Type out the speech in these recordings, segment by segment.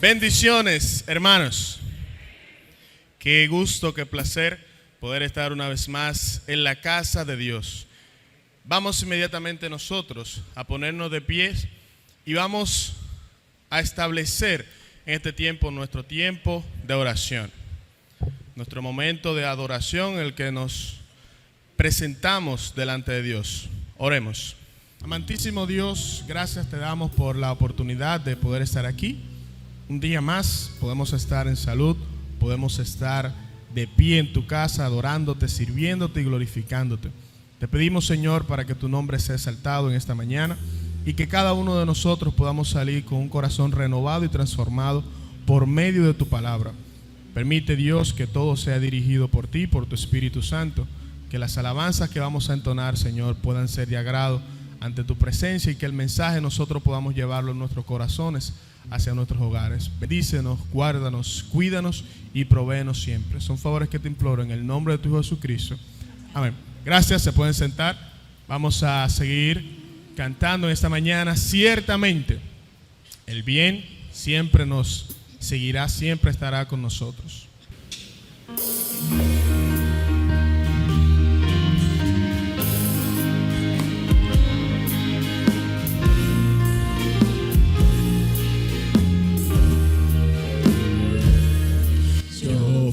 Bendiciones, hermanos. Qué gusto, qué placer poder estar una vez más en la casa de Dios. Vamos inmediatamente nosotros a ponernos de pies y vamos a establecer en este tiempo nuestro tiempo de oración. Nuestro momento de adoración en el que nos presentamos delante de Dios. Oremos. Amantísimo Dios, gracias te damos por la oportunidad de poder estar aquí. Un día más podemos estar en salud, podemos estar de pie en tu casa, adorándote, sirviéndote y glorificándote. Te pedimos, Señor, para que tu nombre sea exaltado en esta mañana y que cada uno de nosotros podamos salir con un corazón renovado y transformado por medio de tu palabra. Permite, Dios, que todo sea dirigido por ti, por tu Espíritu Santo, que las alabanzas que vamos a entonar, Señor, puedan ser de agrado ante tu presencia y que el mensaje nosotros podamos llevarlo en nuestros corazones hacia nuestros hogares. Bendícenos, guárdanos, cuídanos y provéenos siempre. Son favores que te imploro en el nombre de tu Hijo Jesucristo. Amén. Gracias, se pueden sentar. Vamos a seguir cantando en esta mañana. Ciertamente, el bien siempre nos seguirá, siempre estará con nosotros.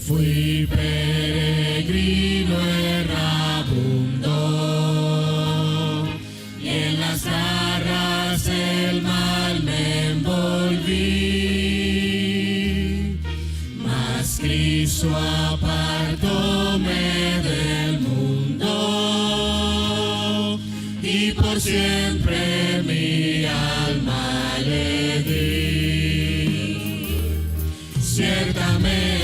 Fui peregrino errabundo y en las garras del mal me envolví, mas Cristo apartóme del mundo y por siempre mi alma le di. Ciertamente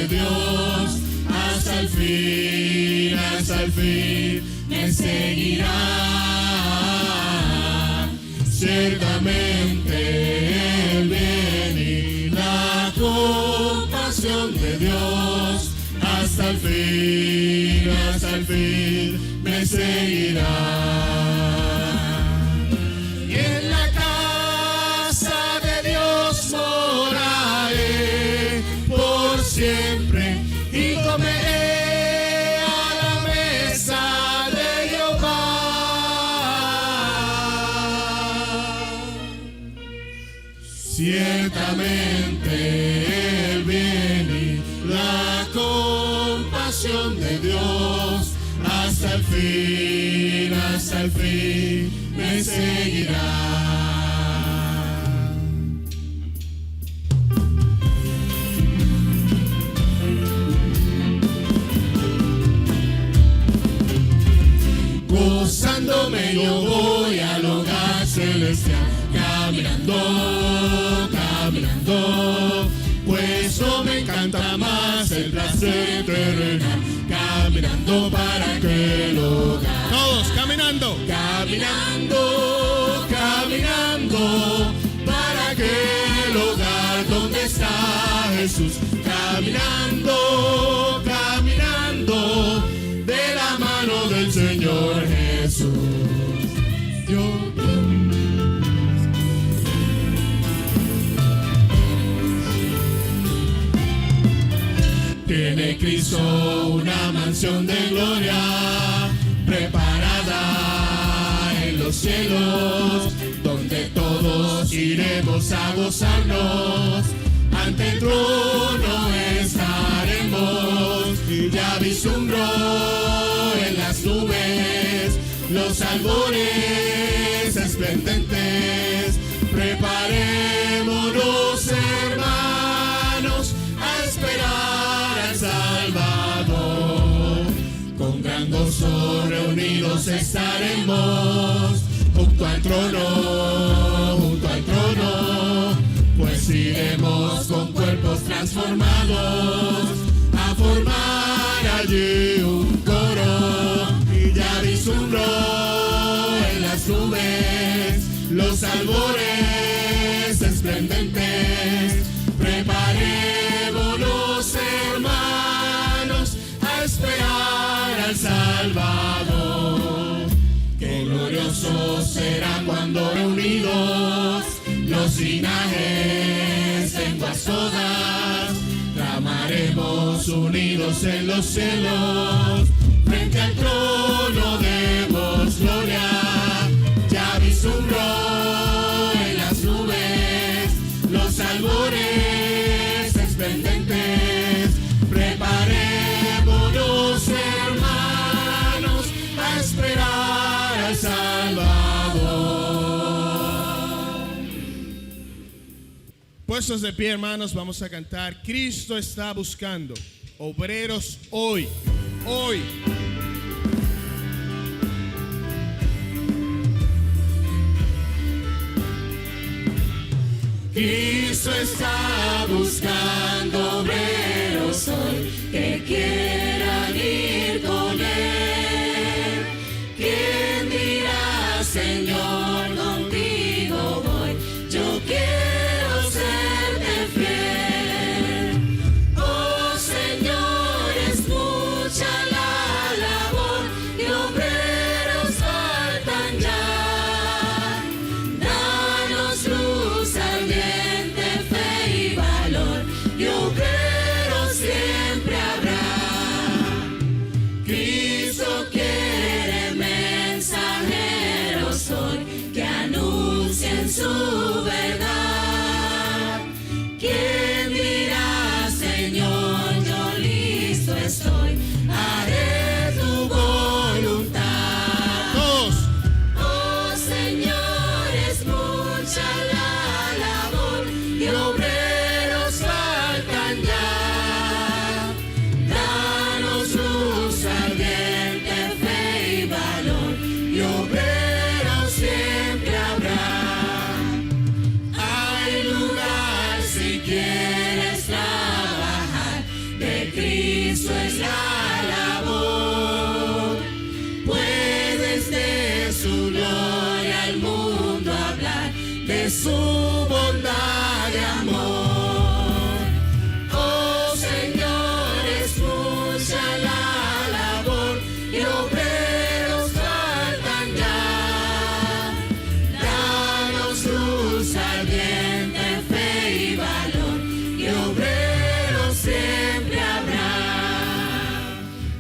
Dios hasta el fin me seguirá. Ciertamente el bien y la compasión de Dios hasta el fin me seguirá. Y en la casa de Dios moraré por siempre y comeré a la mesa de Jehová. Ciertamente el bien y la compasión de Dios hasta el fin me seguirá. Gozándome yo voy al hogar celestial, caminando, pues no me encanta más el placer terrenal, caminando para aquel hogar. Todos caminando, para aquel hogar donde está Jesús, caminando, de la mano del Señor Jesús. Tiene Cristo una mansión de gloria preparada en los cielos, donde todos iremos a gozarnos. Ante el trono estaremos y ya vislumbró en las nubes los albores esplendentes. Preparémonos, hermanos, a esperar al Salvador. Con gran gozo reunidos estaremos junto al trono, pues iremos con cuerpos transformados a formar allí un coro. Y ya vislumbró en las nubes los albores esplendentes. Preparémonos, hermanos, a esperar al Salvador. Qué glorioso será cuando mundo reunidos, los linajes, lenguas todas, clamaremos unidos en los cielos, frente al trono demos gloria, ya vislumbró en las nubes los albores esplendentes, preparémonos hermanos a esperar al Salvador. Puestos de pie, hermanos, vamos a cantar Cristo está buscando obreros hoy, hoy. Cristo está buscando obreros hoy que quieran ir con Él. ¿Quién dirá, Señor, contigo voy? Yo quiero serte fiel. Oh, Señor, es mucha la labor y obreros faltan ya. Danos luz ardiente, fe y valor, y obreros siempre habrá. Cristo quiere mensajeros hoy que anuncien su verdad. ¿Quién dirá, Señor, yo listo estoy, haré tu voluntad? Todos. Oh, Señor, es mucha la labor y obreros faltan ya. Danos luz ardiente, fe y valor, y obreros siempre habrá. Hay lugar si quieres trabajar, de Cristo es la labor. Puedes de su gloria al mundo hablar, de su bondad y amor. Oh, Señor, es mucha la labor y obreros faltan ya. Danos luz ardiente, fe y valor, y obreros siempre habrá.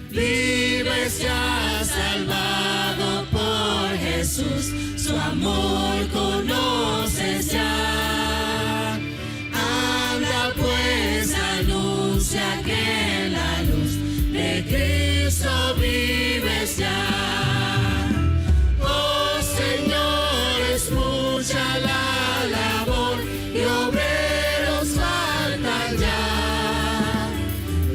Vives ya salvado por Jesús, su amor conoces ya. Habla pues, anuncia que en la luz de Cristo vives ya. Oh, Señor, es mucha la labor y obreros faltan ya.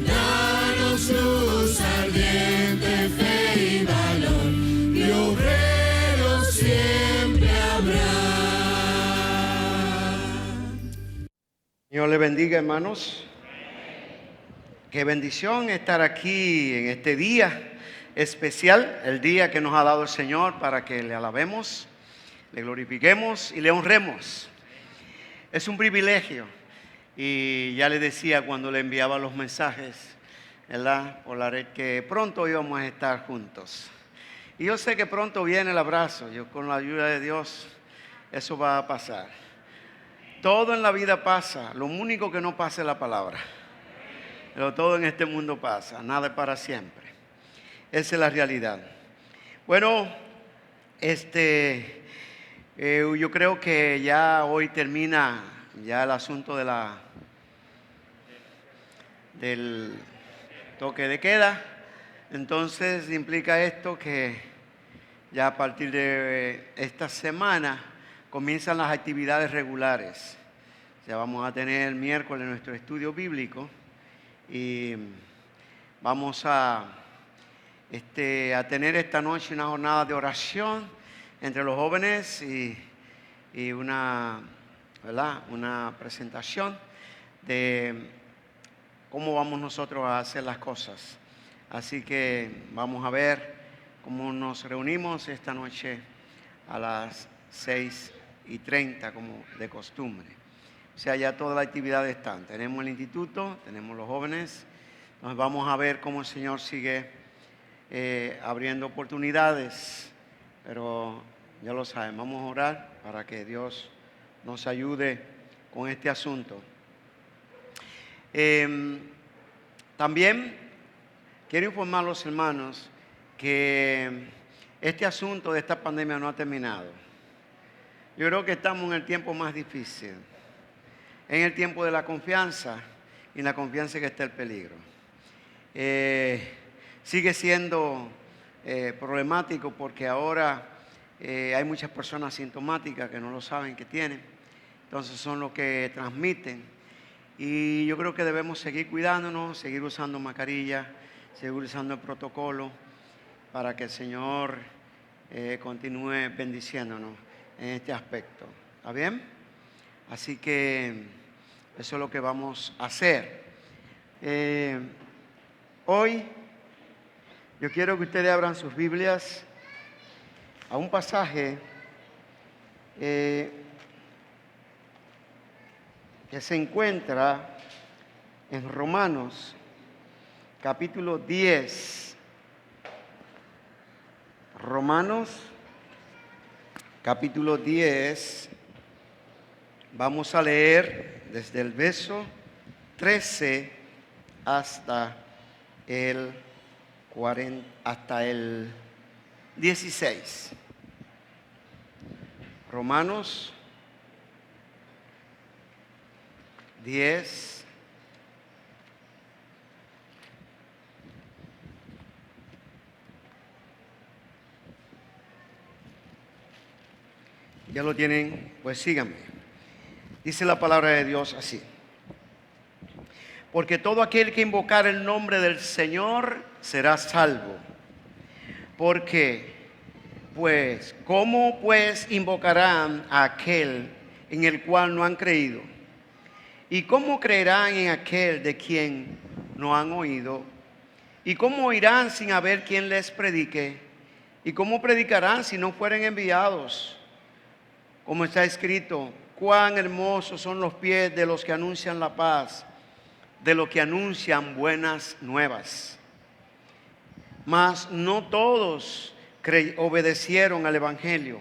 Danos luz ardiente, fe y valor, y obreros siempre habrá. Señor le bendiga, hermanos. Qué bendición estar aquí en este día especial, el día que nos ha dado el Señor para que le alabemos, le glorifiquemos y le honremos. Es un privilegio, y ya le decía cuando le enviaba los mensajes, ¿verdad?, por la red, que pronto íbamos a estar juntos. Y yo sé que pronto viene el abrazo. Yo, con la ayuda de Dios, eso va a pasar. Todo en la vida pasa, lo único que no pasa es la palabra. Pero todo en este mundo pasa, nada es para siempre. Esa es la realidad. Bueno, yo creo que ya hoy termina ya el asunto del toque de queda. Entonces implica esto que ya a partir de esta semana comienzan las actividades regulares. Ya vamos a tener el miércoles nuestro estudio bíblico y vamos a tener esta noche una jornada de oración entre los jóvenes y una presentación de cómo vamos nosotros a hacer las cosas. Así que vamos a ver cómo nos reunimos esta noche a las 6:30 como de costumbre. O sea, ya todas las actividades están. Tenemos el instituto, tenemos los jóvenes. Nos vamos a ver cómo el Señor sigue abriendo oportunidades. Pero ya lo saben, vamos a orar para que Dios nos ayude con este asunto. También quiero informar a los hermanos que este asunto de esta pandemia no ha terminado. Yo creo que estamos en el tiempo más difícil, en el tiempo de la confianza, y en la confianza que está el peligro. Sigue siendo problemático porque ahora hay muchas personas asintomáticas que no lo saben que tienen, entonces son los que transmiten. Y yo creo que debemos seguir cuidándonos, seguir usando mascarilla, seguir usando el protocolo para que el Señor continúe bendiciéndonos en este aspecto. ¿Está bien? Así que eso es lo que vamos a hacer. Hoy yo quiero que ustedes abran sus Biblias a un pasaje que se encuentra en Romanos capítulo 10. Romanos capítulo 10. Vamos a leer desde el verso 13 hasta el 16. Romanos 10. ¿Ya lo tienen? Pues síganme. Dice la palabra de Dios así: porque todo aquel que invocar el nombre del Señor será salvo. Porque, pues, ¿cómo pues invocarán a aquel en el cual no han creído? ¿Y cómo creerán en aquel de quien no han oído? ¿Y cómo oirán sin haber quien les predique? ¿Y cómo predicarán si no fueren enviados? Como está escrito: cuán hermosos son los pies de los que anuncian la paz, de los que anuncian buenas nuevas. Mas no todos obedecieron al evangelio,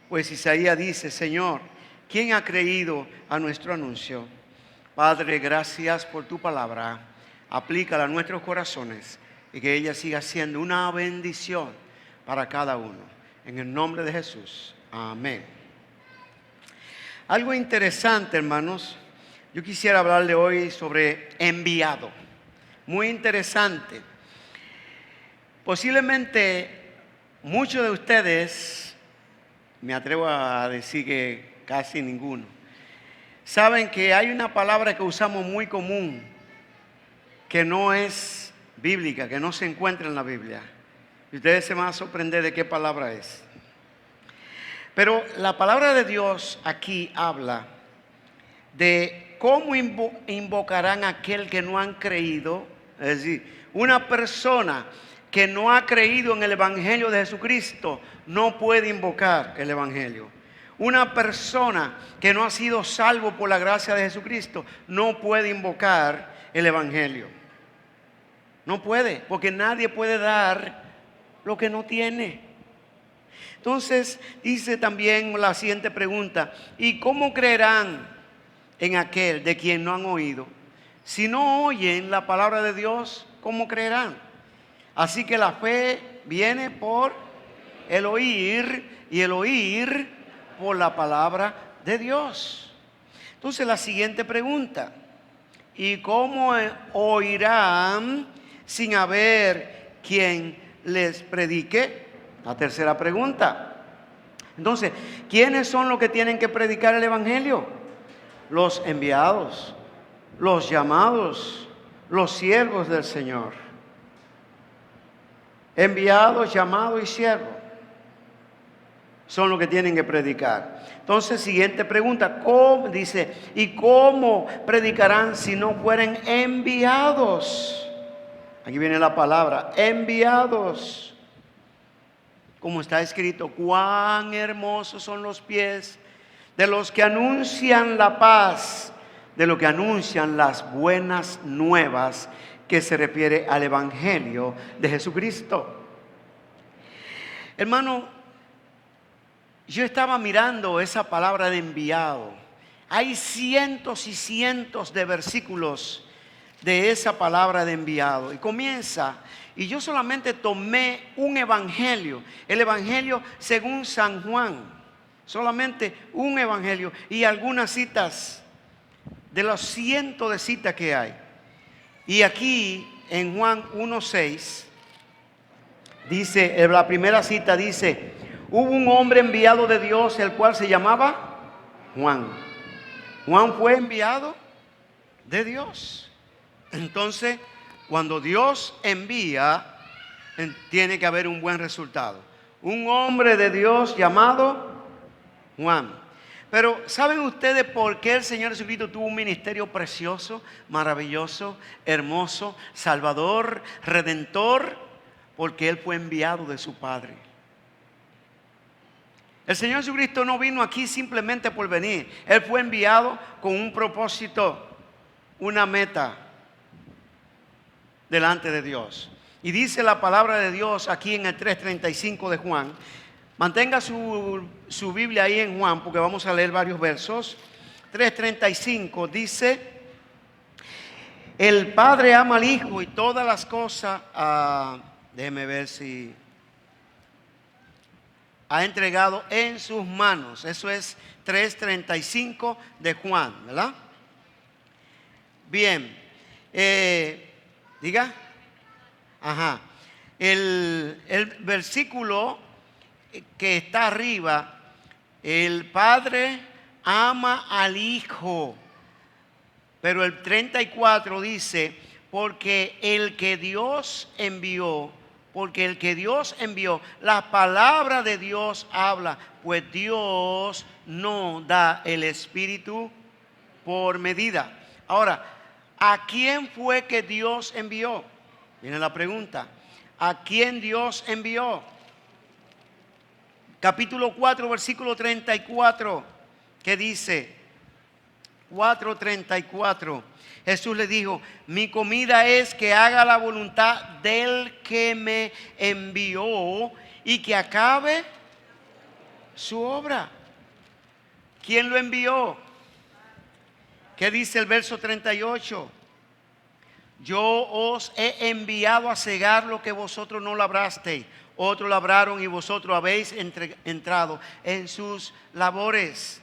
pues Isaías dice: Señor, ¿quién ha creído a nuestro anuncio? Padre, gracias por tu palabra. Aplícala a nuestros corazones y que ella siga siendo una bendición para cada uno. En el nombre de Jesús. Amén. Algo interesante, hermanos. Yo quisiera hablarle hoy sobre enviado. Muy interesante. Posiblemente muchos de ustedes, me atrevo a decir que casi ninguno, saben que hay una palabra que usamos muy común, que no es bíblica, que no se encuentra en la Biblia. Y ustedes se van a sorprender de qué palabra es. Pero la palabra de Dios aquí habla de cómo invocarán a aquel que no han creído. Es decir, una persona que no ha creído en el Evangelio de Jesucristo no puede invocar el Evangelio. Una persona que no ha sido salvo por la gracia de Jesucristo no puede invocar el Evangelio. No puede, porque nadie puede dar lo que no tiene. Entonces dice también la siguiente pregunta: ¿y cómo creerán en aquel de quien no han oído? Si no oyen la palabra de Dios, ¿cómo creerán? Así que la fe viene por el oír, y el oír por la palabra de Dios. Entonces la siguiente pregunta: ¿y cómo oirán sin haber quien les predique? La tercera pregunta. Entonces, ¿quiénes son los que tienen que predicar el Evangelio? Los enviados, los llamados, los siervos del Señor. Enviados, llamados y siervos son los que tienen que predicar. Entonces, siguiente pregunta: ¿cómo? Dice, ¿y cómo predicarán si no fueren enviados? Aquí viene la palabra, enviados. Como está escrito: cuán hermosos son los pies de los que anuncian la paz, de los que anuncian las buenas nuevas, que se refiere al Evangelio de Jesucristo. Hermano, yo estaba mirando esa palabra de enviado. Hay cientos y cientos de versículos de esa palabra de enviado. Y comienza, y yo solamente tomé un evangelio, el evangelio según San Juan, solamente un evangelio y algunas citas de los cientos de citas que hay. Y aquí en Juan 1:6 dice, la primera cita dice, hubo un hombre enviado de Dios, el cual se llamaba Juan. Juan fue enviado de Dios. Entonces, cuando Dios envía, tiene que haber un buen resultado. Un hombre de Dios llamado Juan. Pero ¿saben ustedes por qué el Señor Jesucristo tuvo un ministerio precioso, maravilloso, hermoso, salvador, redentor? Porque Él fue enviado de su Padre. El Señor Jesucristo no vino aquí simplemente por venir. Él fue enviado con un propósito, una meta delante de Dios. Y dice la palabra de Dios aquí en el 3:35 de Juan. Mantenga su Biblia ahí en Juan, porque vamos a leer varios versos. 3:35 dice, el Padre ama al Hijo y todas las cosas, déjeme ver si ha entregado en sus manos. Eso es 3:35 de Juan, ¿verdad? Bien, diga. Ajá. El versículo que está arriba, el Padre ama al Hijo. Pero el 34 dice, porque el que Dios envió, la palabra de Dios habla, pues Dios no da el Espíritu por medida. Ahora, ¿a quién fue que Dios envió? Viene la pregunta. ¿A quién Dios envió? Capítulo 4, versículo 34, ¿qué dice? 4:34. Jesús le dijo, mi comida es que haga la voluntad del que me envió y que acabe su obra. ¿Quién lo envió? ¿Qué dice el verso 38? Yo os he enviado a cegar lo que vosotros no labrasteis. Otros labraron y vosotros habéis entrado en sus labores.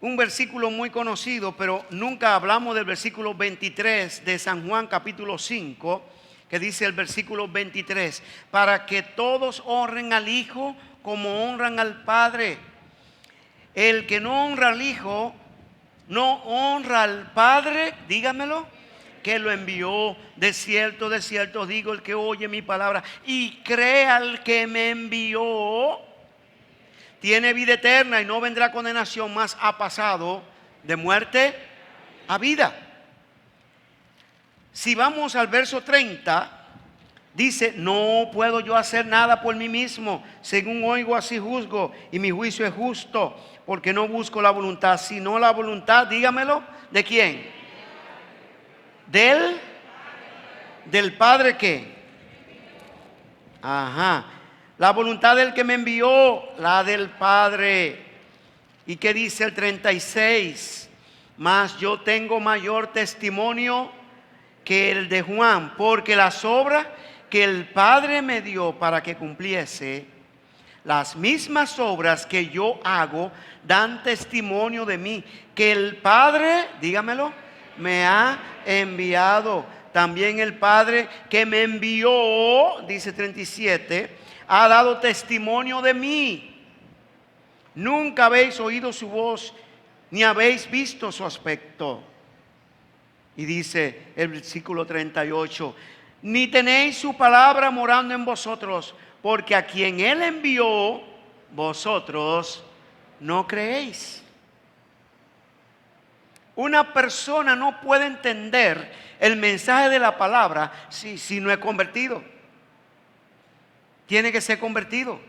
Un versículo muy conocido, pero nunca hablamos del versículo 23 de San Juan capítulo 5, que dice el versículo 23, para que todos honren al Hijo como honran al Padre. El que no honra al Hijo, no honra al Padre, dígamelo, que lo envió. De cierto os digo, el que oye mi palabra y cree al que me envió, tiene vida eterna y no vendrá condenación, mas ha pasado de muerte a vida. Si vamos al verso 30, dice, no puedo yo hacer nada por mí mismo, según oigo así juzgo, y mi juicio es justo, porque no busco la voluntad, sino la voluntad, dígamelo, ¿de quién? Del Padre que. Ajá. La voluntad del que me envió, la del Padre. ¿Y qué dice el 36? Mas yo tengo mayor testimonio que el de Juan, porque las obras que el Padre me dio para que cumpliese, las mismas obras que yo hago, dan testimonio de mí, que el Padre, dígamelo, me ha enviado. También el Padre que me envió, dice 37, ha dado testimonio de mí. Nunca habéis oído su voz, ni habéis visto su aspecto. Y dice el versículo 38, ni tenéis su palabra morando en vosotros, porque a quien Él envió, vosotros no creéis. Una persona no puede entender el mensaje de la palabra si no es convertido. Tiene que ser convertido.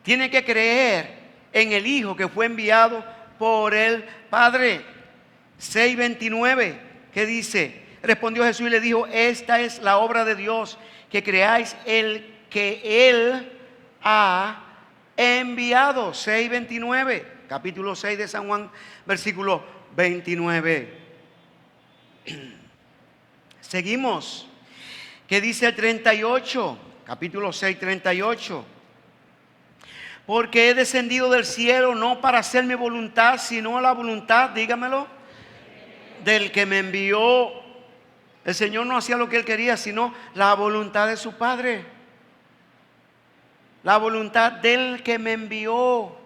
Tiene que creer en el Hijo que fue enviado por el Padre. 6:29, ¿qué dice? Respondió Jesús y le dijo, esta es la obra de Dios, que creáis el que Él ha enviado. 6:29, capítulo 6 de San Juan, versículo 29. Seguimos. ¿Qué dice el 38? Capítulo 6, 38. Porque he descendido del cielo no para hacer mi voluntad, sino la voluntad, dígamelo, del que me envió. El Señor no hacía lo que Él quería, sino la voluntad de su Padre. La voluntad del que me envió.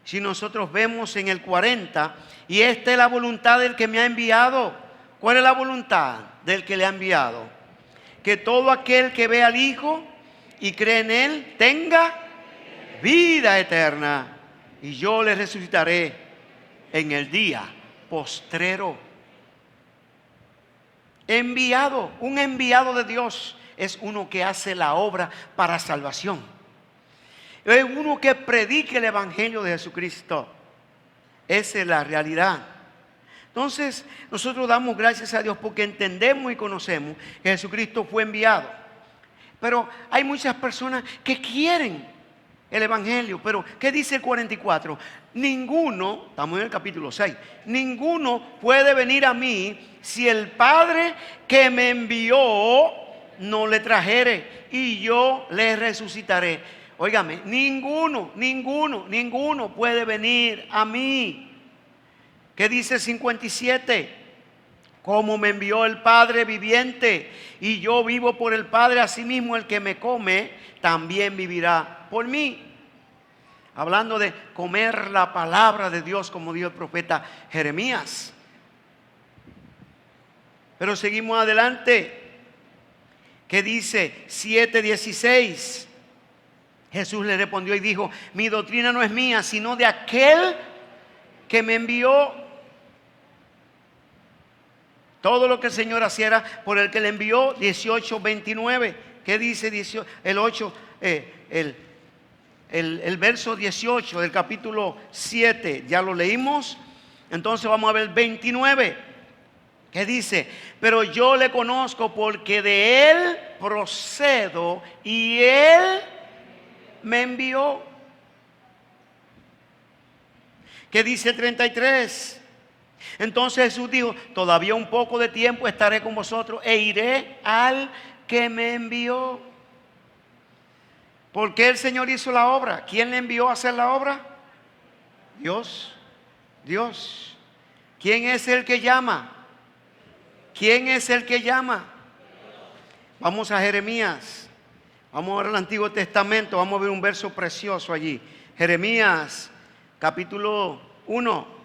Si nosotros vemos en el 40, y esta es la voluntad del que me ha enviado. ¿Cuál es la voluntad del que le ha enviado? Que todo aquel que ve al Hijo y cree en Él tenga vida eterna, y yo le resucitaré en el día postrero. Enviado, un enviado de Dios es uno que hace la obra para salvación. Es uno que predique el Evangelio de Jesucristo. Esa es la realidad. Entonces, nosotros damos gracias a Dios porque entendemos y conocemos que Jesucristo fue enviado. Pero hay muchas personas que quieren el Evangelio. Pero, ¿qué dice el 44? Ninguno, estamos en el capítulo 6, ninguno puede venir a mí si el Padre que me envió no le trajere, y yo le resucitaré. Óigame, ninguno puede venir a mí. ¿Qué dice el 57? Como me envió el Padre viviente, y yo vivo por el Padre, asimismo el que me come también vivirá por mí. Hablando de comer la palabra de Dios, como dijo el profeta Jeremías. Pero seguimos adelante. ¿Qué dice? 7:16. Jesús le respondió y dijo: mi doctrina no es mía, sino de aquel que me envió. Todo lo que el Señor hacía era por el que le envió. 18:29. ¿Qué dice el 8? El verso 18 del capítulo 7. Ya lo leímos. Entonces vamos a ver el 29. ¿Qué dice? Pero yo le conozco porque de Él procedo y Él me envió. ¿Qué dice el 33? Entonces Jesús dijo: todavía un poco de tiempo estaré con vosotros e iré al que me envió. ¿Por qué el Señor hizo la obra? ¿Quién le envió a hacer la obra? Dios. Dios. ¿Quién es el que llama? ¿Quién es el que llama? Vamos a Jeremías. Vamos a ver el Antiguo Testamento. Vamos a ver un verso precioso allí. Jeremías, capítulo 1.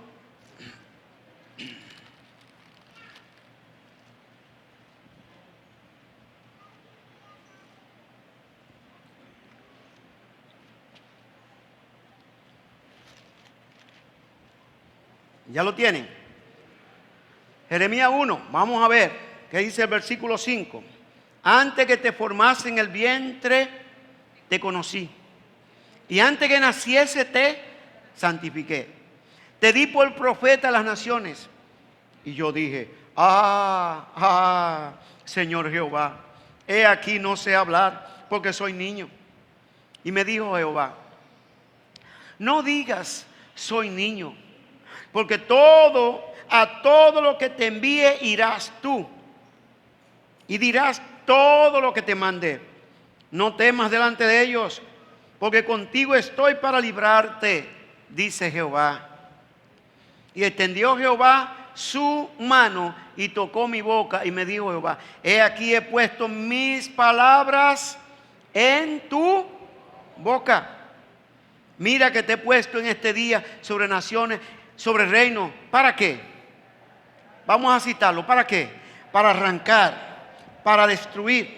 ¿Ya lo tienen? Jeremías 1, vamos a ver qué dice el versículo 5. Antes que te formase en el vientre, te conocí. Y antes que naciese, te santifiqué. Te di por profeta a las naciones. Y yo dije: Señor Jehová, he aquí no sé hablar, porque soy niño. Y me dijo Jehová: no digas soy niño, porque a todo lo que te envíe irás tú, y dirás todo lo que te mandé. No temas delante de ellos, porque contigo estoy para librarte, dice Jehová. Y extendió Jehová su mano y tocó mi boca, y me dijo Jehová: he aquí he puesto mis palabras en tu boca. Mira que te he puesto en este día sobre naciones, sobre reino. ¿Para qué? Vamos a citarlo. ¿Para qué? Para arrancar, para destruir,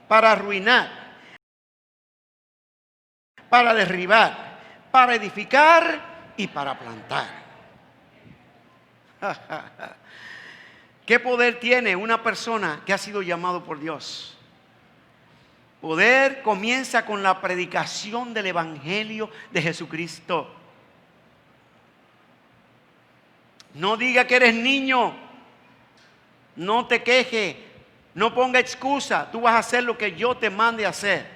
para arruinar, para derribar, para edificar y para plantar. ¿Qué poder tiene una persona que ha sido llamado por Dios? Poder comienza con la predicación del Evangelio de Jesucristo. No diga que eres niño. No te queje. No ponga excusa. Tú vas a hacer lo que yo te mande a hacer.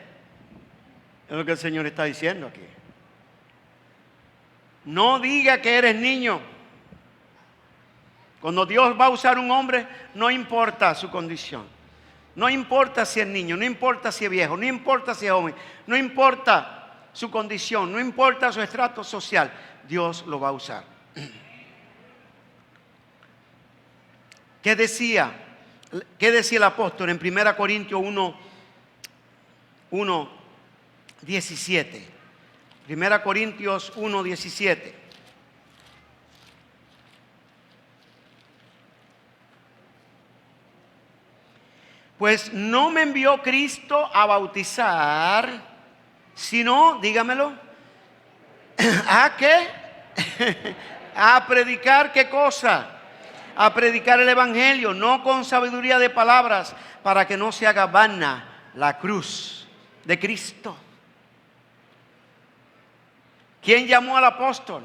Es lo que el Señor está diciendo aquí. No diga que eres niño. Cuando Dios va a usar un hombre, no importa su condición. No importa si es niño, no importa si es viejo, no importa si es joven, no importa su condición, no importa su estrato social. Dios lo va a usar. ¿Qué decía el apóstol en 1 Corintios 1:17? 1 Corintios 1:17. Pues no me envió Cristo a bautizar, sino, dígamelo, ¿a qué? A predicar, ¿qué cosa? A predicar el evangelio, no con sabiduría de palabras, para que no se haga vana la cruz de Cristo. ¿Quién llamó al apóstol?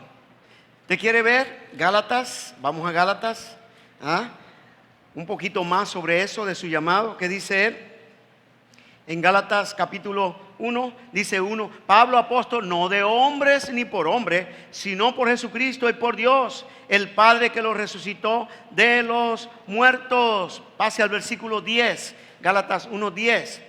¿Te quiere ver? Gálatas, vamos a Gálatas. Un poquito más sobre eso de su llamado. ¿Qué dice él? En Gálatas capítulo 1, dice 1, Pablo apóstol, no de hombres ni por hombre, sino por Jesucristo y por Dios, el Padre que lo resucitó de los muertos. Pase al versículo 10, Gálatas 1:10.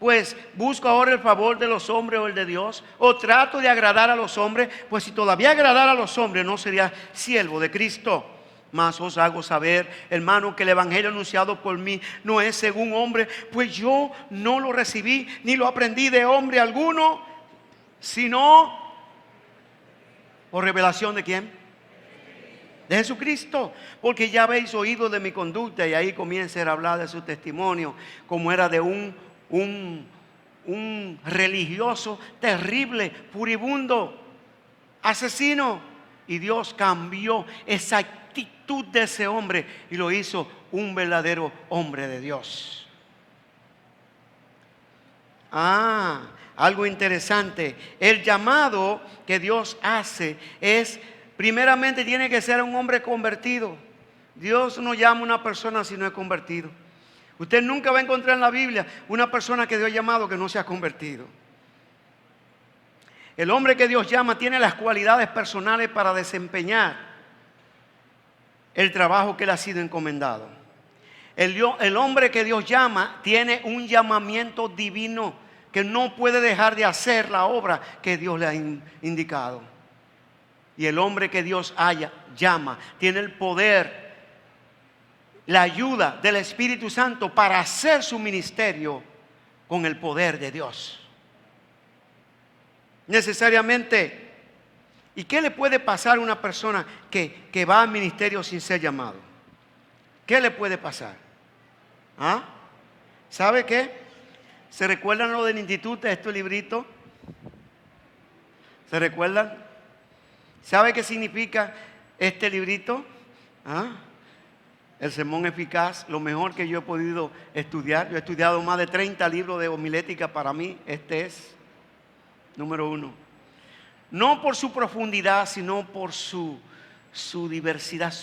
Pues busco ahora el favor de los hombres o el de Dios, o trato de agradar a los hombres, pues si todavía agradara a los hombres no sería siervo de Cristo. Mas os hago saber, hermano, que el evangelio anunciado por mí no es según hombre, pues yo no lo recibí ni lo aprendí de hombre alguno, sino por revelación de ¿quién? De Jesucristo. Porque ya habéis oído de mi conducta, y ahí comienza a hablar de su testimonio, como era de un religioso terrible, furibundo, asesino, y Dios cambió esa actitud de ese hombre y lo hizo un verdadero hombre de Dios. Algo interesante, el llamado que Dios hace es, primeramente tiene que ser un hombre convertido. Dios no llama a una persona si no es convertido. Usted nunca va a encontrar en la Biblia una persona que Dios ha llamado que no se ha convertido. El hombre que Dios llama tiene las cualidades personales para desempeñar el trabajo que le ha sido encomendado. El hombre que Dios llama tiene un llamamiento divino, que no puede dejar de hacer la obra que Dios le ha indicado. Y el hombre que Dios llama tiene el poder, la ayuda del Espíritu Santo para hacer su ministerio con el poder de Dios. Necesariamente. ¿Y qué le puede pasar a una persona que va al ministerio sin ser llamado? ¿Qué le puede pasar? ¿Sabe qué? ¿Se recuerdan lo del instituto, este librito? ¿Se recuerdan? ¿Sabe qué significa este librito? El sermón eficaz, lo mejor que yo he podido estudiar. Yo he estudiado más de 30 libros de homilética. Para mí este es número 1. No por su profundidad, sino por su diversidad,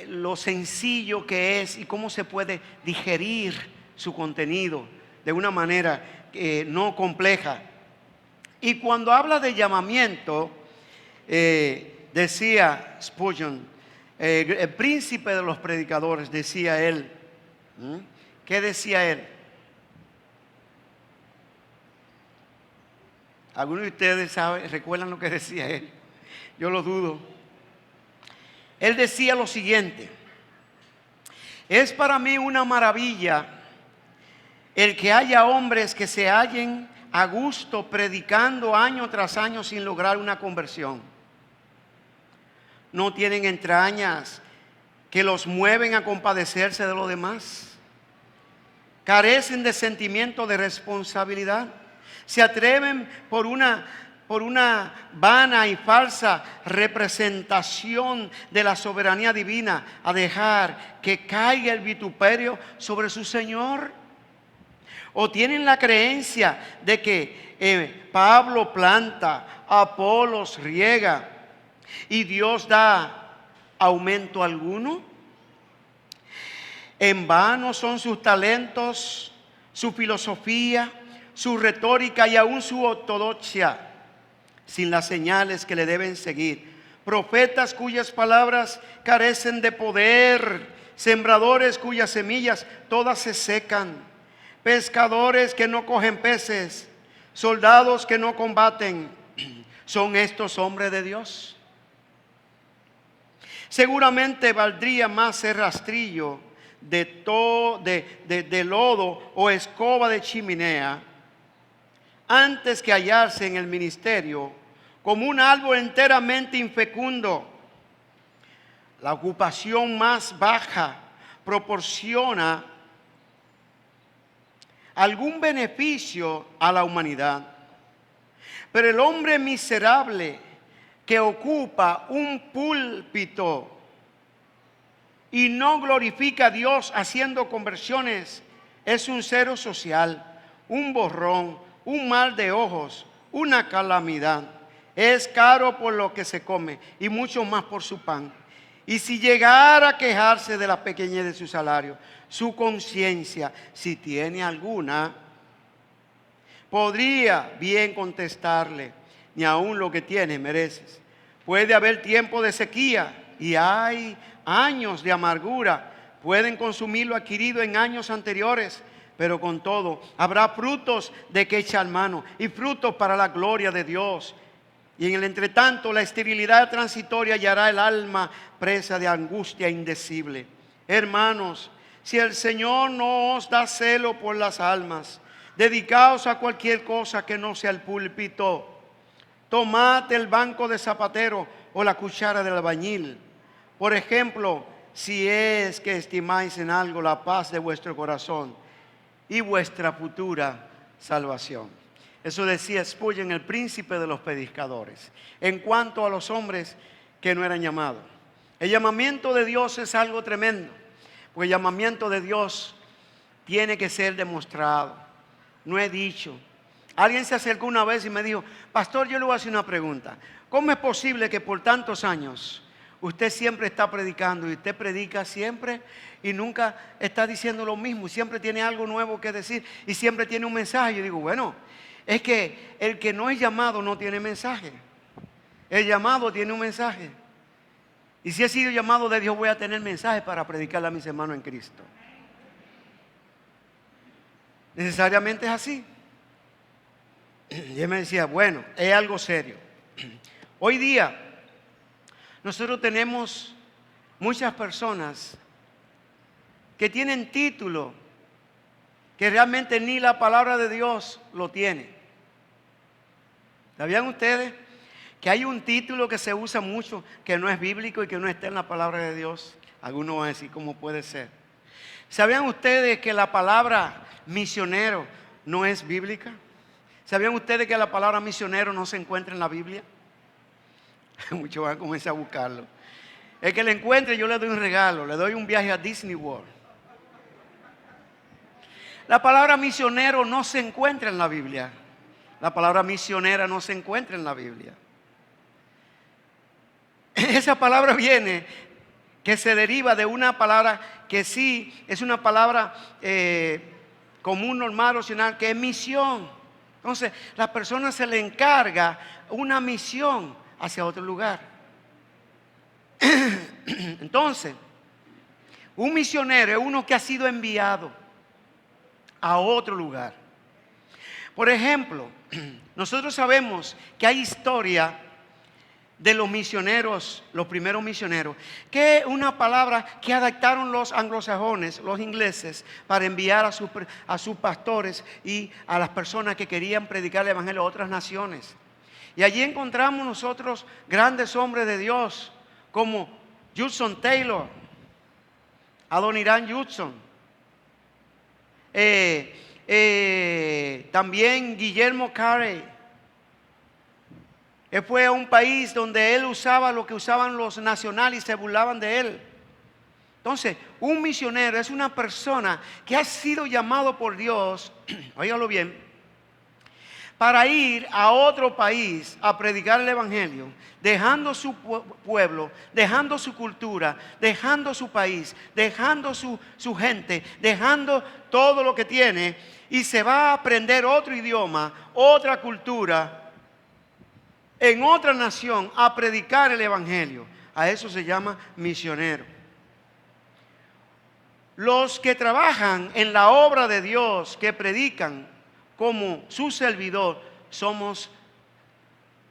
lo sencillo que es y cómo se puede digerir su contenido de una manera no compleja. Y cuando habla de llamamiento, decía Spurgeon, el príncipe de los predicadores, decía él. ¿Qué decía él? ¿Algunos de ustedes recuerdan lo que decía él? Yo lo dudo. Él decía lo siguiente: es para mí una maravilla el que haya hombres que se hallen a gusto predicando año tras año sin lograr una conversión. No tienen entrañas que los mueven a compadecerse de los demás. Carecen de sentimiento de responsabilidad. Se atreven por una vana y falsa representación de la soberanía divina a dejar que caiga el vituperio sobre su Señor. O tienen la creencia de que Pablo planta, Apolos riega y Dios da aumento alguno. En vano son sus talentos su filosofía, su retórica y aún su ortodoxia, sin las señales que le deben seguir. Profetas cuyas palabras carecen de poder, sembradores cuyas semillas todas se secan, pescadores que no cogen peces, soldados que no combaten. ¿Son estos hombres de Dios? Seguramente valdría más ser rastrillo de lodo o escoba de chimenea antes que hallarse en el ministerio como un árbol enteramente infecundo. La ocupación más baja proporciona algún beneficio a la humanidad, pero el hombre miserable que ocupa un púlpito y no glorifica a Dios haciendo conversiones es un cero social, un borrón, un mal de ojos, una calamidad. Es caro por lo que se come y mucho más por su pan. Y si llegara a quejarse de la pequeñez de su salario, su conciencia, si tiene alguna, podría bien contestarle: ni aún lo que tienes mereces. Puede haber tiempo de sequía y hay años de amargura. Pueden consumir lo adquirido en años anteriores, pero con todo habrá frutos de que echar mano y frutos para la gloria de Dios. Y en el entretanto la esterilidad transitoria hallará el alma presa de angustia indecible. Hermanos, si el Señor no os da celo por las almas, dedicaos a cualquier cosa que no sea el púlpito. Tomad el banco de zapatero o la cuchara del albañil. Por ejemplo, si es que estimáis en algo la paz de vuestro corazón y vuestra futura salvación. Eso decía Spurgeon, el príncipe de los predicadores, en cuanto a los hombres que no eran llamados. El llamamiento de Dios es algo tremendo, porque el llamamiento de Dios tiene que ser demostrado. No he dicho. Alguien se acercó una vez y me dijo: pastor, yo le voy a hacer una pregunta. ¿Cómo es posible que por tantos años usted siempre está predicando y usted predica siempre y nunca está diciendo lo mismo? Siempre tiene algo nuevo que decir y siempre tiene un mensaje. Yo digo, bueno, es que el que no es llamado no tiene mensaje. El llamado tiene un mensaje. Y si he sido llamado de Dios, voy a tener mensaje para predicarle a mis hermanos en Cristo. Necesariamente es así. Y él me decía, bueno, es algo serio. Hoy día nosotros tenemos muchas personas que tienen título que realmente ni la palabra de Dios lo tiene. ¿Sabían ustedes que hay un título que se usa mucho que no es bíblico y que no está en la palabra de Dios? Algunos van a decir, ¿cómo puede ser? ¿Sabían ustedes que la palabra misionero no es bíblica? ¿Sabían ustedes que la palabra misionero no se encuentra en la Biblia? Muchos van a comenzar a buscarlo. El que le encuentre, yo le doy un regalo, le doy un viaje a Disney World. La palabra misionero no se encuentra en la Biblia. La palabra misionera no se encuentra en la Biblia. Esa palabra viene, que se deriva de una palabra que sí es una palabra común, normal, opcional, que es misión. Entonces, la persona se le encarga una misión hacia otro lugar. Entonces, un misionero es uno que ha sido enviado a otro lugar. Por ejemplo, nosotros sabemos que hay historia de los misioneros, los primeros misioneros, que es una palabra que adaptaron los anglosajones, los ingleses, para enviar a sus pastores y a las personas que querían predicar el evangelio a otras naciones. Y allí encontramos nosotros grandes hombres de Dios como Judson Taylor, Adoniram Judson, también Guillermo Carey. Él fue a un país donde él usaba lo que usaban los nacionales y se burlaban de él. Entonces, un misionero es una persona que ha sido llamado por Dios, óigalo bien, para ir a otro país a predicar el evangelio, dejando su pueblo, dejando su cultura, dejando su país, dejando su gente, dejando todo lo que tiene, y se va a aprender otro idioma, otra cultura, en otra nación, a predicar el evangelio. A eso se llama misionero. Los que trabajan en la obra de Dios, que predican como su servidor, somos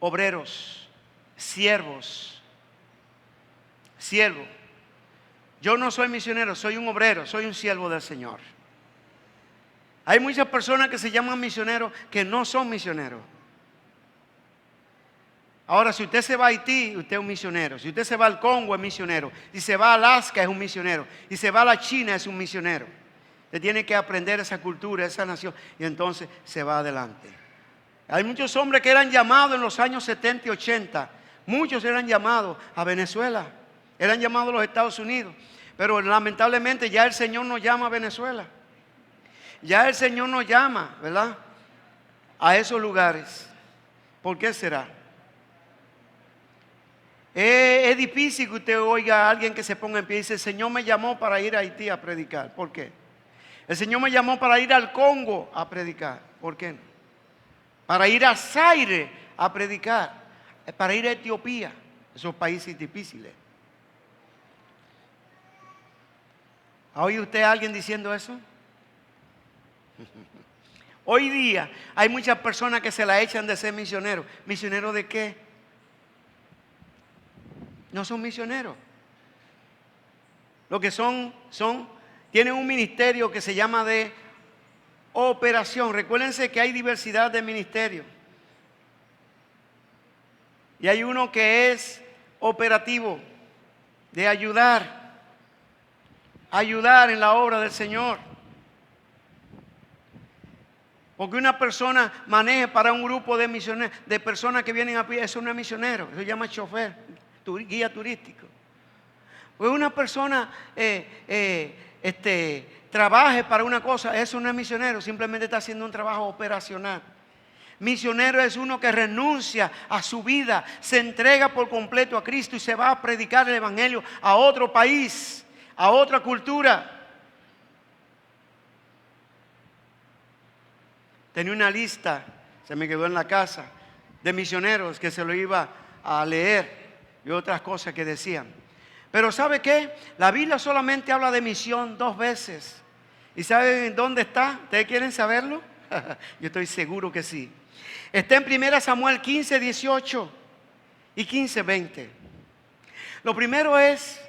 obreros, siervos. Siervo. Yo no soy misionero, soy un obrero, soy un siervo del Señor. Hay muchas personas que se llaman misioneros que no son misioneros. Ahora, si usted se va a Haití, usted es un misionero. Si usted se va al Congo, es misionero. Si se va a Alaska, es un misionero. Si se va a la China, es un misionero. Usted tiene que aprender esa cultura, esa nación, y entonces se va adelante. Hay muchos hombres que eran llamados en los años 70 y 80. Muchos eran llamados a Venezuela. Eran llamados a los Estados Unidos. Pero lamentablemente ya el Señor nos llama a Venezuela. Ya el Señor nos llama, ¿verdad?, a esos lugares. ¿Por qué será? Es difícil que usted oiga a alguien que se ponga en pie y dice: el Señor me llamó para ir a Haití a predicar. ¿Por qué? El Señor me llamó para ir al Congo a predicar. ¿Por qué no? Para ir a Zaire a predicar. Para ir a Etiopía, esos países difíciles. ¿Ha oído usted a alguien diciendo eso? Hoy día hay muchas personas que se la echan de ser misioneros. ¿Misioneros de qué? No son misioneros. Lo que tienen un ministerio que se llama de operación. Recuérdense que hay diversidad de ministerios. Y hay uno que es operativo, de ayudar en la obra del Señor. Porque una persona maneje para un grupo de misioneros, de personas que vienen a pie, eso no es misionero, eso se llama chofer, guía turístico. Pues una persona trabaje para una cosa, eso no es misionero, simplemente está haciendo un trabajo operacional. Misionero es uno que renuncia a su vida, se entrega por completo a Cristo y se va a predicar el evangelio a otro país, a otra cultura. Tenía una lista, se me quedó en la casa, de misioneros que se lo iba a leer y otras cosas que decían. Pero ¿sabe qué? La Biblia solamente habla de misión 2 veces. ¿Y saben dónde está? ¿Ustedes quieren saberlo? Yo estoy seguro que sí. Está en 1 Samuel 15, 18 y 15, 20. Lo primero es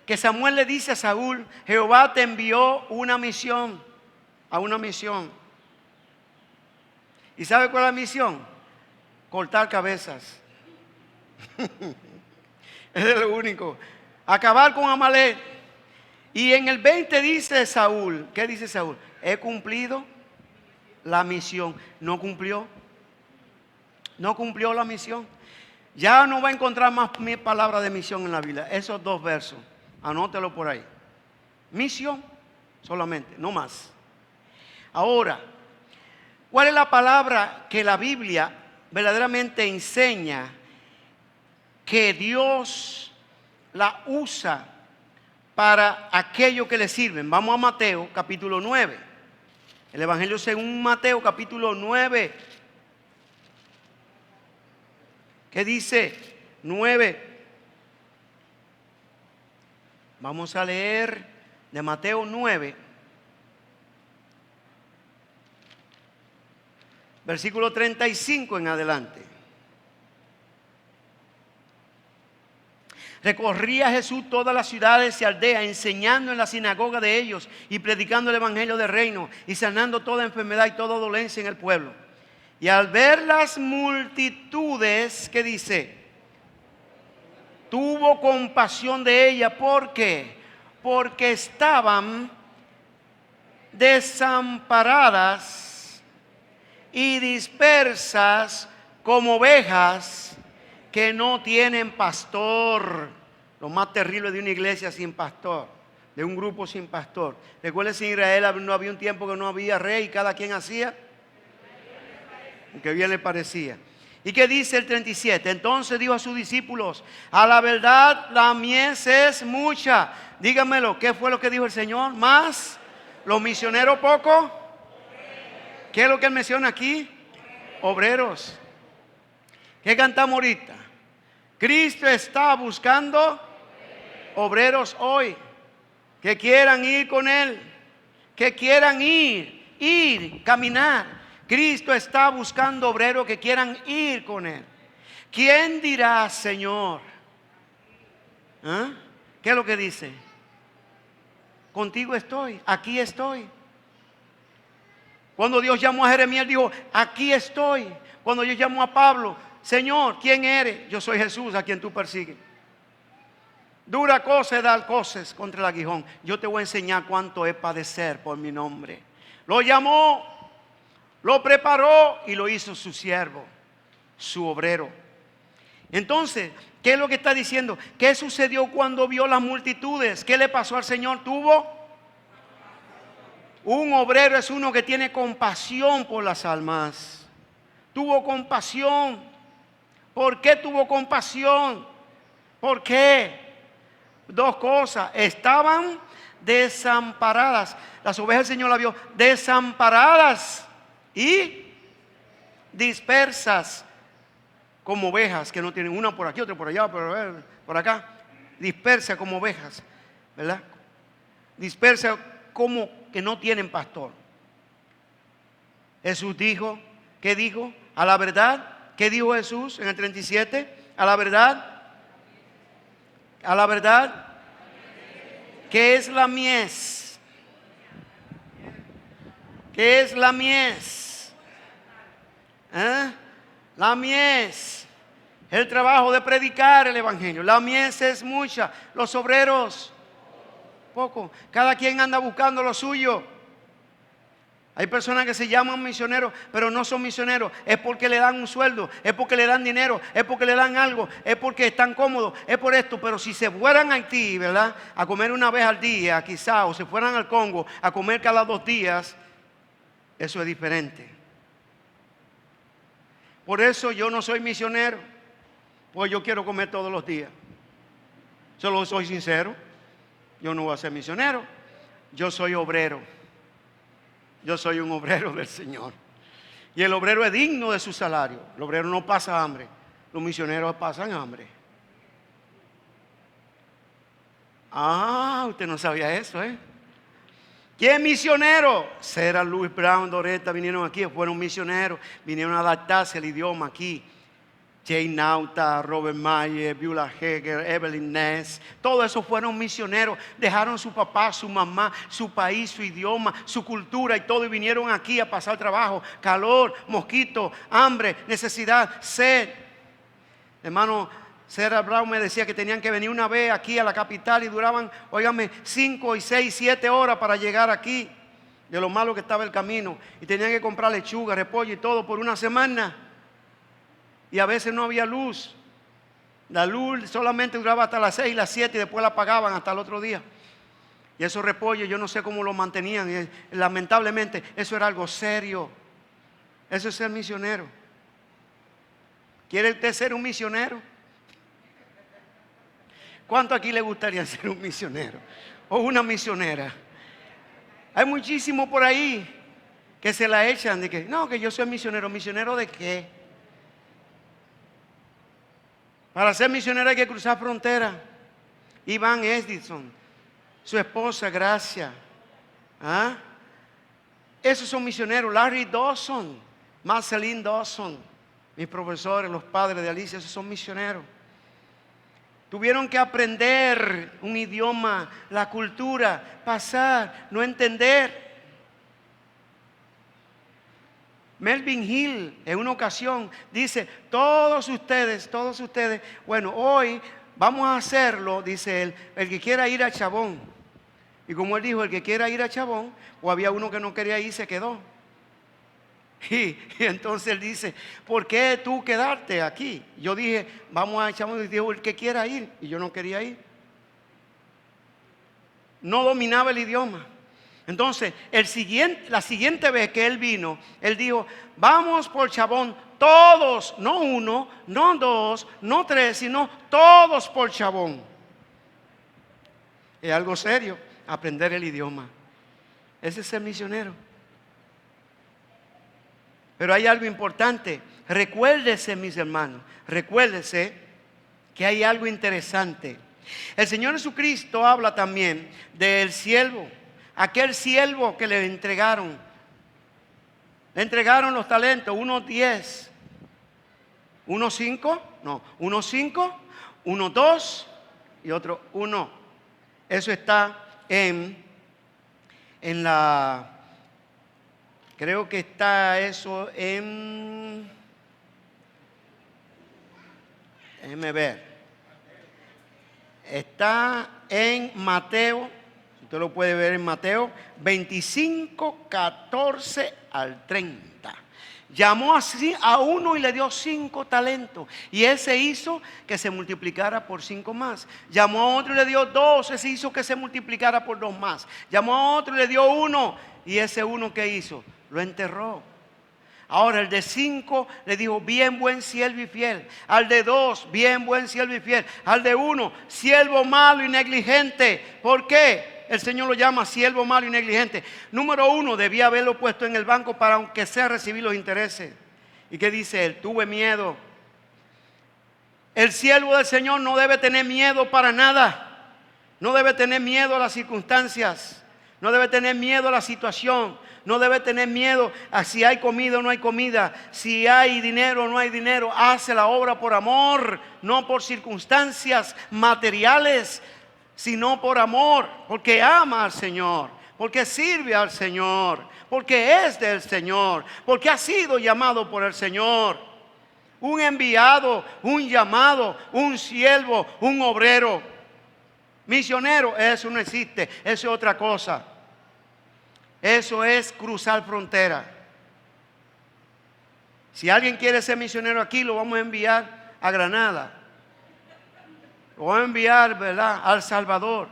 que Samuel le dice a Saúl: Jehová te envió una misión, a una misión. ¿Y sabe cuál es la misión? Cortar cabezas. Es lo único. Acabar con Amalek. Y en el 20 dice Saúl, ¿qué dice Saúl? He cumplido la misión. No cumplió. No cumplió la misión. Ya no va a encontrar más palabras de misión en la Biblia. Esos 2 versos. Anótelo por ahí. Misión solamente, no más. Ahora, ¿cuál es la palabra que la Biblia verdaderamente enseña que Dios la usa para aquello que le sirven? Vamos a Mateo capítulo 9. El Evangelio según Mateo capítulo 9. ¿Qué dice? 9. Vamos a leer de Mateo 9. Versículo 35 en adelante. Recorría Jesús todas las ciudades y aldeas, enseñando en la sinagoga de ellos y predicando el evangelio del reino y sanando toda enfermedad y toda dolencia en el pueblo. Y al ver las multitudes, ¿qué dice? Tuvo compasión de ella. ¿Por qué? Porque estaban desamparadas y dispersas como ovejas que no tienen pastor. Lo más terrible de una iglesia sin pastor, de un grupo sin pastor. Recuerden, en Israel no había un tiempo que no había rey, cada quien hacía lo que bien le parecía. ¿Y qué dice el 37? Entonces dijo a sus discípulos: a la verdad la mies es mucha. Díganmelo, ¿qué fue lo que dijo el Señor? Más los misioneros poco. ¿Qué es lo que él menciona aquí? Obreros. ¿Qué cantamos ahorita? Cristo está buscando obreros hoy que quieran ir con Él, que quieran ir, caminar. Cristo está buscando obreros que quieran ir con Él. ¿Quién dirá, Señor? ¿Ah? ¿Qué es lo que dice? Contigo estoy, aquí estoy. Cuando Dios llamó a Jeremías, dijo, aquí estoy. Cuando Dios llamó a Pablo, Señor, ¿quién eres? Yo soy Jesús a quien tú persigues. Dura cosa es dar cosas contra el aguijón. Yo te voy a enseñar cuánto es padecer por mi nombre. Lo llamó, lo preparó y lo hizo su siervo, su obrero. Entonces, ¿qué es lo que está diciendo? ¿Qué sucedió cuando vio las multitudes? ¿Qué le pasó al Señor? Un obrero es uno que tiene compasión por las almas. Tuvo compasión. ¿Por qué tuvo compasión? ¿Por qué? Dos cosas. Estaban desamparadas. Las ovejas del Señor las vio desamparadas y dispersas como ovejas que no tienen, una por aquí, otra por allá, por acá. Dispersas como ovejas, ¿verdad? Dispersas como que no tienen pastor. Jesús dijo, ¿qué dijo? A la verdad. ¿Qué dijo Jesús en el 37? A la verdad. A la verdad. ¿Qué es la mies? ¿Qué es la mies? ¿Eh? La mies. El trabajo de predicar el evangelio. La mies es mucha. Los obreros, poco. Cada quien anda buscando lo suyo. Hay personas que se llaman misioneros, pero no son misioneros. Es porque le dan un sueldo, es porque le dan dinero, es porque le dan algo, es porque están cómodos, es por esto. Pero si se fueran a Haití, ¿verdad?, a comer una vez al día, quizá, o se fueran al Congo a comer cada 2 días, eso es diferente. Por eso yo no soy misionero, pues yo quiero comer todos los días. Solo soy sincero, yo no voy a ser misionero, yo soy obrero. Yo soy un obrero del Señor. Y el obrero es digno de su salario. El obrero no pasa hambre. Los misioneros pasan hambre. Ah, usted no sabía eso, ¿eh? ¿Quién es misionero? Sarah Louis Brown, Doretta vinieron aquí, fueron misioneros. Vinieron a adaptarse al idioma aquí. Jay Nauta, Robert Mayer, Beulah Heger, Evelyn Ness, todos esos fueron misioneros. Dejaron su papá, su mamá, su país, su idioma, su cultura y todo, y vinieron aquí a pasar trabajo, calor, mosquito, hambre, necesidad, sed. Hermano, Sarah Brown me decía que tenían que venir una vez aquí a la capital y duraban, óigame, 5 y 6, 7 horas para llegar aquí, de lo malo que estaba el camino, y tenían que comprar lechuga, repollo y todo por una semana. Y a veces no había luz. La luz solamente duraba hasta las 6 y las 7 y después la apagaban hasta el otro día. Y esos repollos yo no sé cómo los mantenían. Y lamentablemente eso era algo serio. Eso es ser misionero. ¿Quiere usted ser un misionero? ¿Cuánto aquí le gustaría ser un misionero? O una misionera. Hay muchísimos por ahí que se la echan de que, no, que yo soy misionero. ¿Misionero de qué? Para ser misionero hay que cruzar frontera. Iván Edison, su esposa Gracia, ¿ah? Esos son misioneros. Larry Dawson, Marceline Dawson, mis profesores, los padres de Alicia, esos son misioneros. Tuvieron que aprender un idioma, la cultura, pasar, no entender. Melvin Hill en una ocasión dice, todos ustedes, bueno, hoy vamos a hacerlo, dice él, el que quiera ir a Chabón. Y como él dijo, el que quiera ir a Chabón, o había uno que no quería ir, se quedó. Y entonces él dice, ¿por qué tú quedarte aquí? Yo dije, vamos a Chabón, y dijo, el que quiera ir, y yo no quería ir. No dominaba el idioma. Entonces, la siguiente vez que él vino, él dijo, vamos por Chabón, todos, no 1, no 2, no 3, sino todos por Chabón. Es algo serio, aprender el idioma. Ese es ser misionero. Pero hay algo importante. Recuérdese, mis hermanos, recuérdese que hay algo interesante. El Señor Jesucristo habla también del siervo, aquel siervo que le entregaron. Le entregaron los talentos, unos 10, unos 5, no, unos 5, unos 2 y otro 1. Eso está en la, creo que está eso en, déjeme ver, está en Mateo. Usted lo puede ver en Mateo 25, 14 al 30. Llamó así a uno y le dio 5 talentos. Y ese hizo que se multiplicara por 5 más. Llamó a otro y le dio 2. Ese hizo que se multiplicara por 2 más. Llamó a otro y le dio 1. Y ese uno que hizo, lo enterró. Ahora el de 5 le dijo, bien buen siervo y fiel. Al de 2, bien buen siervo y fiel. Al de 1, siervo malo y negligente. ¿Por qué? El Señor lo llama siervo malo y negligente. Número 1, debía haberlo puesto en el banco para aunque sea recibir los intereses. ¿Y qué dice él? Tuve miedo. El siervo del Señor no debe tener miedo para nada. No debe tener miedo a las circunstancias. No debe tener miedo a la situación. No debe tener miedo a si hay comida o no hay comida. Si hay dinero o no hay dinero. Hace la obra por amor, no por circunstancias materiales, sino por amor, porque ama al Señor, porque sirve al Señor, porque es del Señor, porque ha sido llamado por el Señor. Un enviado, un llamado, un siervo, un obrero. Misionero, eso no existe, eso es otra cosa. Eso es cruzar frontera. Si alguien quiere ser misionero aquí, lo vamos a enviar a Granada. Lo vamos a enviar, ¿verdad?, a El Salvador.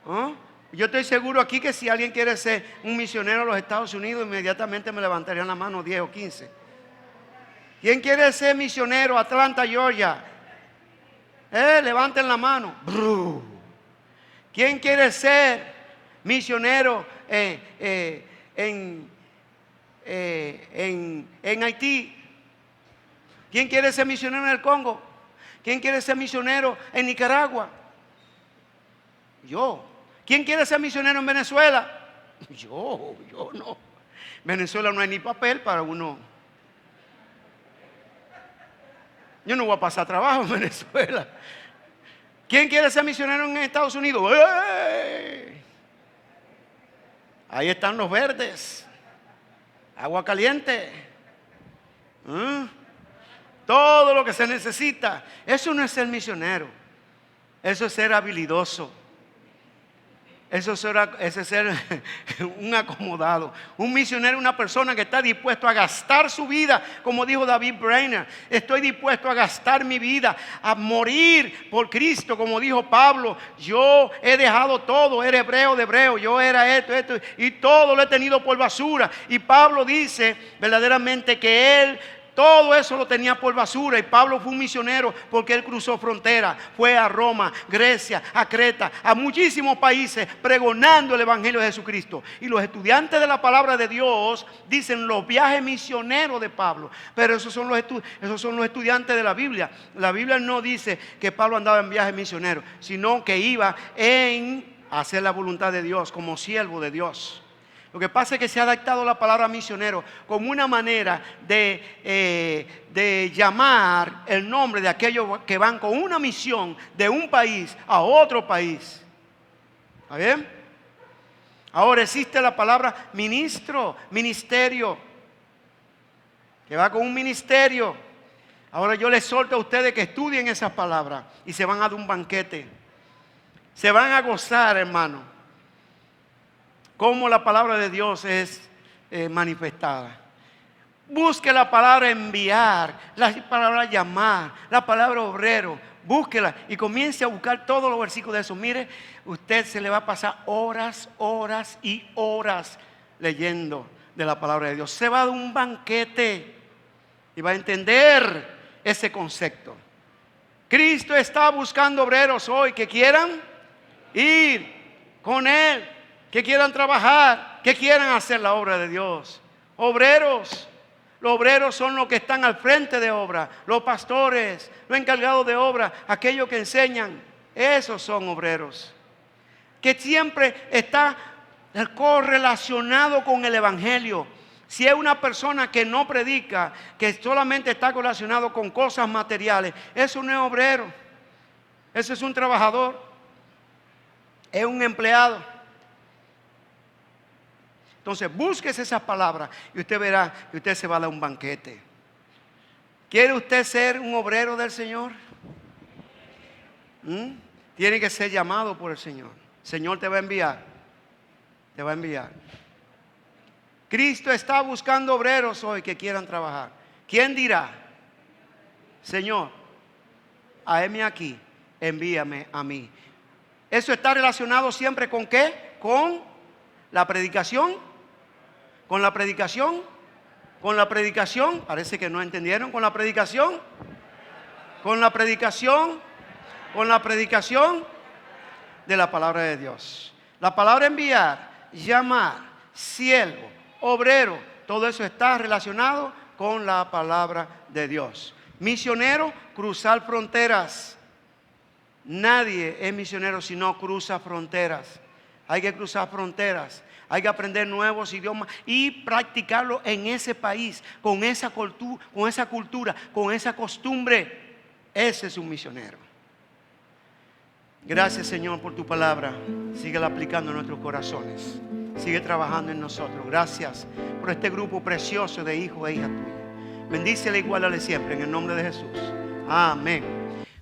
¿Oh? Yo estoy seguro aquí que si alguien quiere ser un misionero a los Estados Unidos, inmediatamente me levantarían la mano 10 o 15. ¿Quién quiere ser misionero a Atlanta, Georgia? Levanten la mano. ¿Quién quiere ser misionero en Haití? ¿Quién quiere ser misionero en el Congo? ¿Quién quiere ser misionero en Nicaragua? Yo. ¿Quién quiere ser misionero en Venezuela? Yo no. En Venezuela no hay ni papel para uno. Yo no voy a pasar trabajo en Venezuela. ¿Quién quiere ser misionero en Estados Unidos? ¡Ey! Ahí están los verdes. Agua caliente. Todo lo que se necesita. Eso no es ser misionero. Eso es ser habilidoso. Eso es ser un acomodado. Un misionero es una persona que está dispuesto a gastar su vida, como dijo David Brainerd. Estoy dispuesto a gastar mi vida, a morir por Cristo, como dijo Pablo. Yo he dejado todo, era hebreo de hebreo, yo era esto, y todo lo he tenido por basura. Y Pablo dice verdaderamente que él todo eso lo tenía por basura. Y Pablo fue un misionero porque él cruzó frontera. Fue a Roma, Grecia, a Creta, a muchísimos países pregonando el evangelio de Jesucristo. Y los estudiantes de la palabra de Dios dicen los viajes misioneros de Pablo. Pero esos son los estudiantes de la Biblia. La Biblia no dice que Pablo andaba en viajes misioneros, sino que iba en hacer la voluntad de Dios como siervo de Dios. Lo que pasa es que se ha adaptado la palabra misionero como una manera de llamar el nombre de aquellos que van con una misión de un país a otro país. ¿Está bien? Ahora existe la palabra ministro, ministerio, que va con un ministerio. Ahora yo les exhorto a ustedes que estudien esas palabras y se van a dar un banquete. Se van a gozar, hermano. Cómo la palabra de Dios es manifestada. Busque la palabra enviar, la palabra llamar, la palabra obrero. Búsquela y comience a buscar todos los versículos de eso. Mire, usted se le va a pasar horas y horas leyendo de la palabra de Dios. Se va a dar un banquete y va a entender ese concepto. Cristo está buscando obreros hoy que quieran ir con Él, que quieran trabajar, que quieran hacer la obra de Dios. Obreros. Los obreros son los que están al frente de obra, los pastores, los encargados de obra, aquellos que enseñan. Esos son obreros. Que siempre está correlacionado con el evangelio. Si es una persona que no predica, que solamente está relacionado con cosas materiales, eso no es obrero. Ese es un trabajador, es un empleado. Entonces búsquese esas palabras y usted verá que usted se va a dar un banquete. ¿Quiere usted ser un obrero del Señor? Tiene que ser llamado por el Señor. El Señor te va a enviar. Te va a enviar. Cristo está buscando obreros hoy que quieran trabajar. ¿Quién dirá? Señor, heme aquí, envíame a mí. Eso está relacionado siempre con ¿qué? Con la predicación. Con la predicación. Con la predicación. Parece que no entendieron. Con la predicación. Con la predicación. Con la predicación de la palabra de Dios. La palabra enviar, llamar, siervo, obrero, todo eso está relacionado con la palabra de Dios. Misionero, cruzar fronteras. Nadie es misionero si no cruza fronteras. Hay que cruzar fronteras. Hay que aprender nuevos idiomas y practicarlo en ese país, con esa cultura, con esa costumbre. Ese es un misionero. Gracias, Señor, por tu palabra. Síguela aplicando en nuestros corazones. Sigue trabajando en nosotros. Gracias por este grupo precioso de hijos e hijas tuyas. Bendícele y guárdale siempre en el nombre de Jesús. Amén.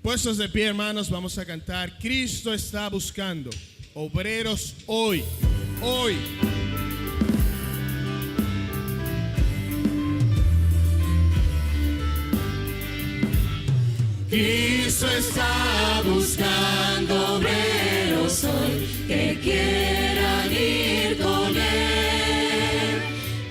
Puestos de pie, hermanos, vamos a cantar. Cristo está buscando obreros hoy. Hoy. Cristo está buscando obreros hoy que quieran ir con Él.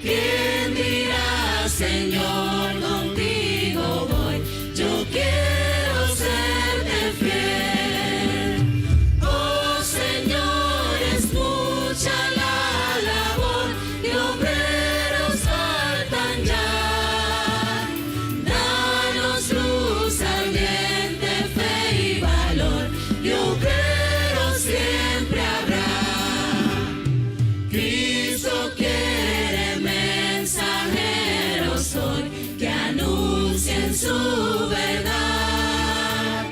¿Quién dirá, Señor, contigo voy? Yo quiero serte fiel. Oh Señor, es mucha la labor y obreros faltan ya. Danos luz ardiente, fe y valor, y obreros siempre habrá. Cristo quiere mensajeros hoy que anuncien su verdad.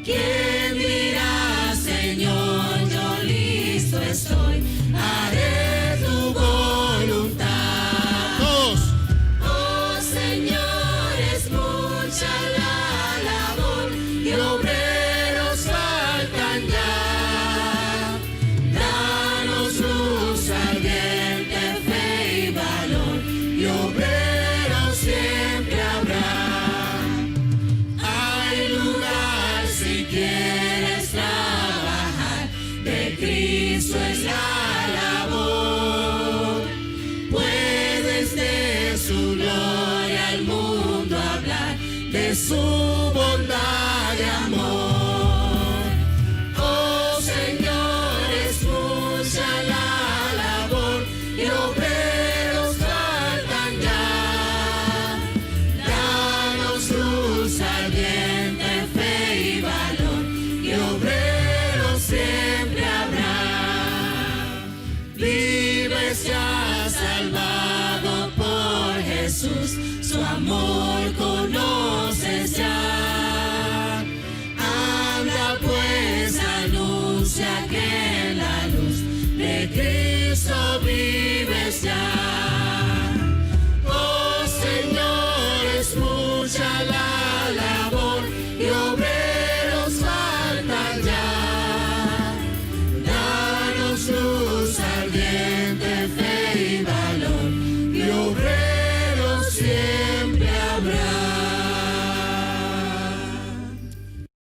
¿Quién dirá, Señor, yo listo estoy, haré tu voluntad? Todos. Oh Señor, es mucha la labor y obreros faltan ya. Danos luz ardiente, fe y valor, y obreros siempre habrá. Hay lugar si quieres trabajar, de Cristo es la labor. Puedes de su gloria al mundo hablar, de su bondad y amor.